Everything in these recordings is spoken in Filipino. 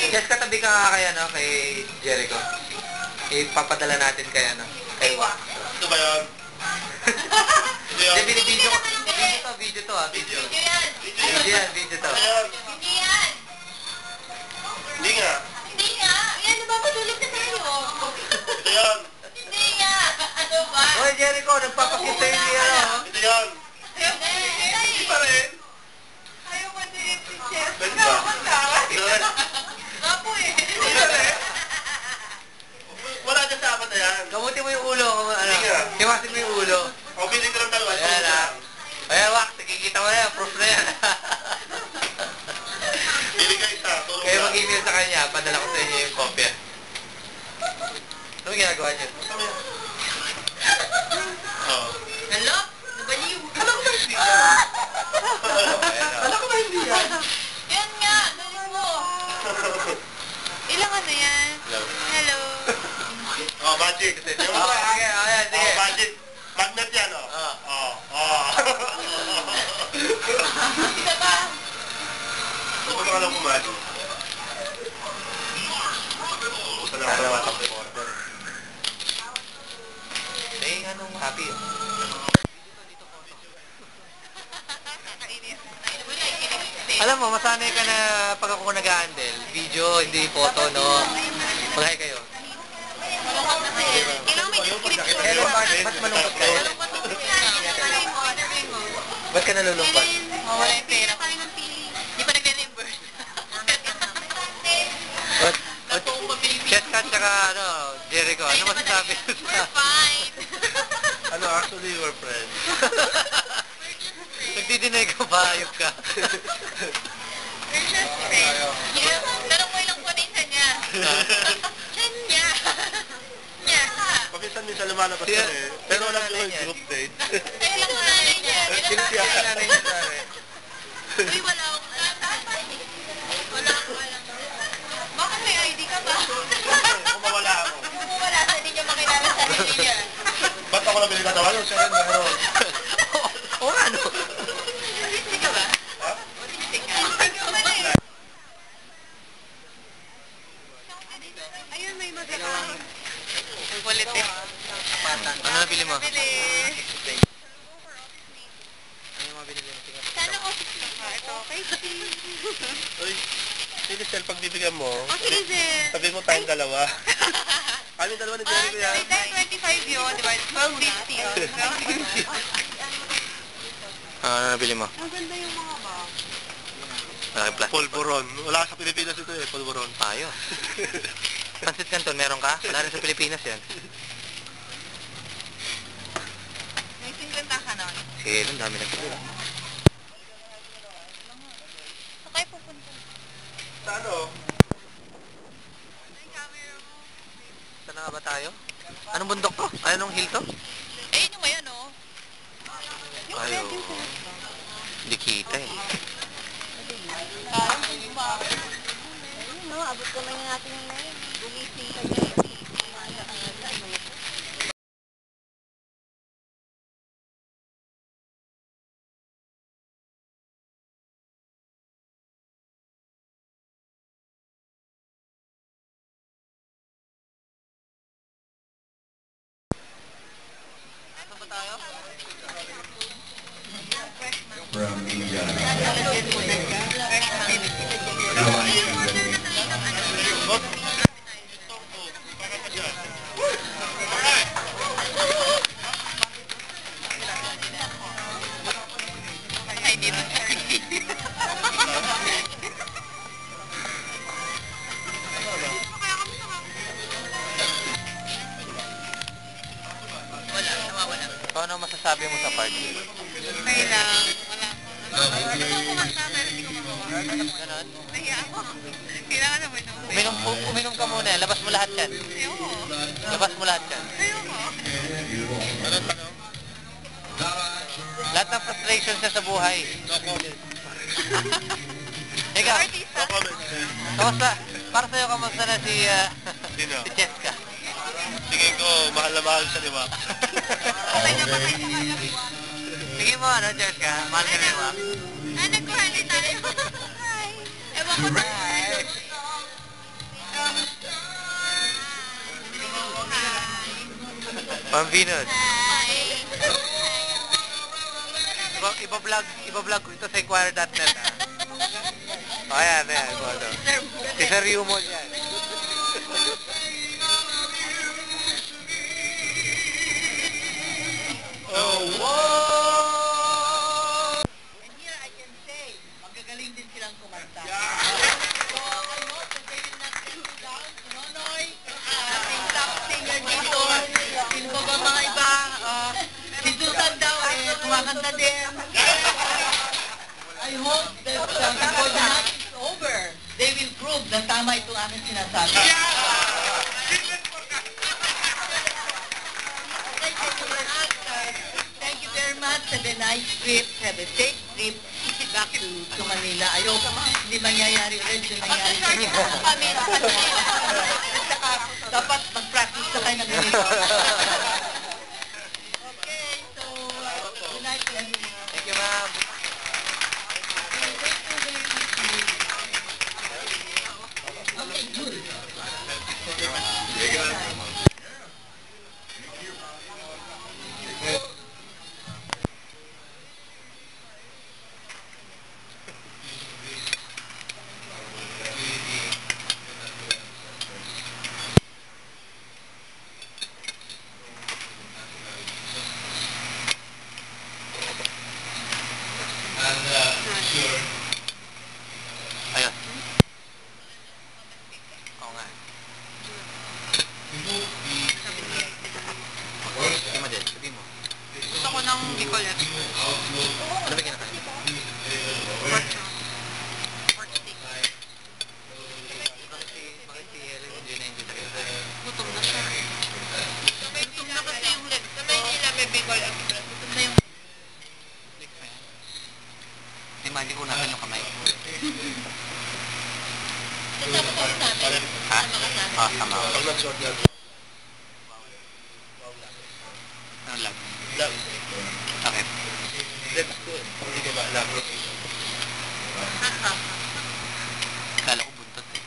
Yes, katabi ka nga kay, kay Jericho. Ipapadala natin kay, kay Wax. Ito ba yun? Hindi, binibidyo ko. Video to. Video yan. Video to. Hindi yan. Hindi nga. Hindi nga. Yan, napapatulog na tayo. Ito yan. Hindi nga. Ano ba? Oy, Jericho, nagpapakita yung Ito yan. Hindi pa rin. Ayaw mo din si Chef. Pwede ba? Apo eh. Ito rin. Wala dyan sa apat na yan. Kamuti mo yung ulo. Hindi nga. Hiwasin mo yung ulo. O, pili ko lang dalawa. Ayan Ayan, Wax, nakikita mo na yan. Proof na yan. Pili ka isa. Tulong Kaya na. mag-email sa kanya, padala ko sa inyo yung kopya. Ano ginagawa niyo? Ano yan? Oo. Hello? Nabaliw. Alam ko ba hindi yan? Alam ko ba hindi yan? Yan nga. Dali mo. Ilang ano yan? Hello. Oh, magic. Yung Oh, sige, ayan, sige. Oh, magic. Magnet yan, oh. Isa ba? Ano ka lang kumali? Usan na ako na matang order. Eh, anong happy? Alam mo, masanay ka na pag ako nag-handle. Video, hindi photo, no? Mag-hi kayo. Kailangan may description. Hello, ba't malungkot kayo? Ba't ka nalulungkot? Mawala yung pera. Hindi pa nag-reimburse. Cheskat tsaka, Jericho, ano masasabi? We're fine. Ano, actually, we're friends. Nagdidinay ka ba? Ayop ka. We're just friends. Tanong mo ilang punisa niya. Niya. Niya. Paminsan-minsan lumalabas kami. Pero wala yung group date. Ay, ilang nanay niya. Uy, wala akong tatay. Wala akong alam. Bakit may ID ka ba? Kung mawala ako. Kung wala, sa hindi niya makilala sa sarili niya. Ba't ako nabili ka tawa? Yung siya rin meron. Oo nga, no? Autistic ka ba? Ha? Autistic ka? Ikaw ba na eh? Ayun, may magkaka. Ang kulit eh. Ano nabili mo? Nabili. Ano yung mga binili mo? Sana office lang ka. Ito, kay Steve. Uy, sige Sel, pag bibigyan mo, Okay, Zen. sabihin mo tayong dalawa. Kami dalawa ni Jerry ko yan. May 10.25 yun, di ba? 12.50 yun. Ano nabili mo? Ang ganda yung mga bag. Malaking plastic. Polvoron. Wala sa Pilipinas ito eh, polvoron. Ayos. Pansit Canton, meron ka? Wala rin sa Pilipinas yan. May 50 ka nun. Sige, ang dami nagpapila. Saan kayo pupunta? Sa ano? Ay, camera mo. Saan na nga ba tayo? Anong bundok to? Anong hill to? Eh, yun yung may ano. Yung Ayo. red yung sarap. Hindi kita eh. Parang kung ba? Ayun, no? Abot ko man yung ating bumising. Saan ba tayo? From India. Ay, dito. Wala, nawawala. So, ano masasabi mo sa party? Okay lang. Wala. Ano ko kumanta, pero hindi ko magawa. Ganon? Nahiya ako. Kailangan naman nung Uminom ka muna. Labas mo lahat yan. Ayoko. Labas mo lahat yan. Ayoko. Lahat ng frustration siya sa buhay. No comment. Ikaw, Artista. No comment. kamusta? Para sa'yo, kamusta na si Sino? Cheska? Tingin ko, mahal na mahal siya, di ba? Okay na ba kayo sa kagawa? Sige mo, Cheska? Mahal ka rin ba? Ah, nagkuhali tayo. Hi. Ewan ko na. Pambinos. Hi. Iba-vlog ko ito sa Inquirer.net, ah. O, ayan. Si Sir Yumon yan. And here I can say, magagaling din silang kumanta. So, I hope that they will not let you down. Si Nonoy, ating top singer dito. Sino ba mga iba? Si Susan daw, kumakanta din. I hope that before the night is over, they will prove na tama itong aking sinasabi. Thank you very much. Have a nice trip. Have a safe trip back to Manila. Ayoko hindi mangyayari ulit yung nangyari. Dapat mag-practice na kayo ng ganito. Okay, so good night to everyone. Thank you, ma'am. Okay, good. Ayun. Oo nga. Sabi mo din, sabi mo. Gusto ko ng Nicolette. Ano ba kinakain? Pork steak. Bakit si Helen hindi na-enjoy tayo? Gutom na siya. Gutom na kasi yung leg. Sa Maynila may Bicol Express. Gutom na yung... Hindi ko natin yung kamay. Kasama ko sa amin. Ha? Kasama ka sa amin. Ah, tama. Pag nag-short yan. Ano lag? Love. Bakit? Let's go. Hindi ka ba? Love. Kala ko buntot eh.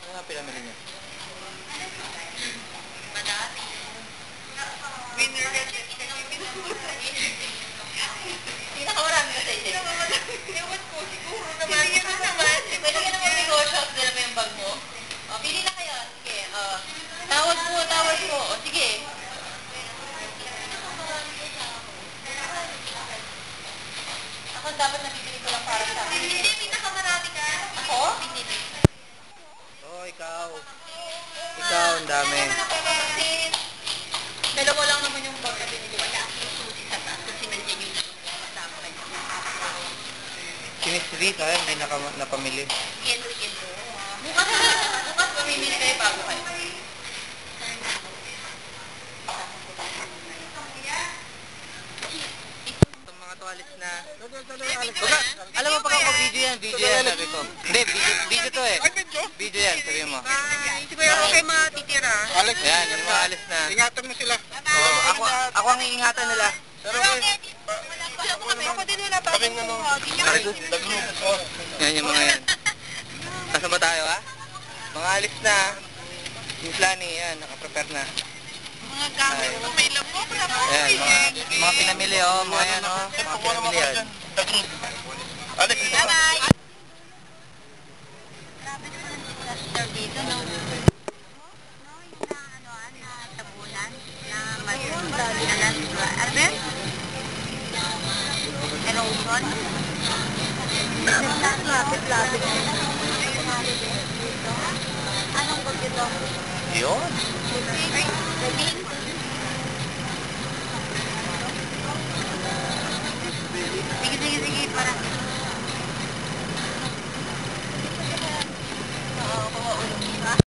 Ano nga pinamili niya? Madami. Winner red. Pinakamarami ka sa isip. Ewan ko, siguro naman. Pili ka naman. Pwede ka naman negosyo. Dala mo yung bag mo. O, pili na kayo. Sige. Tawad mo. O, sige. Ako dapat nabibili ko lang para sa akin. Hindi, pinakamarami ka. Ako? Hindi. Oh, ikaw. Ikaw, ang dami. Dalawa lang naman yung bag na binili. Wala akong susi sa taas kasi nandiyan yung kasama kayo. Sinisri tayo, hindi napamili. Yelo. Bukas mamimili kayo bago kayo. Itong mga tuwalis na... Baka, alam mo pag ako video yan, sabi ko. Hindi, video to eh. Video yan, sabi mo. Bye! Siguro ako kayo matitira. Alex, Ayan, yung mga alis na. ingatan mo sila. Oh, ako ang iingatan nila. Pero Ako din wala pa. kaming ano, nag-group. Yan yung mga yan. Nasa ba tayo ha? Mga alis na. Yung Flani, yan, nakaprepare na. Mga gamit ko, may lamok na po. Ayan, mga pinamili oh, mga yan oh. Mga pinamili yan. Nag-group. Alex, Bye-bye! Grabe naman ang disaster dito, no? Tabunan na madalas, Albert? Erosion? Lapit-lapit. Anong bagyo to? Yun. Ay,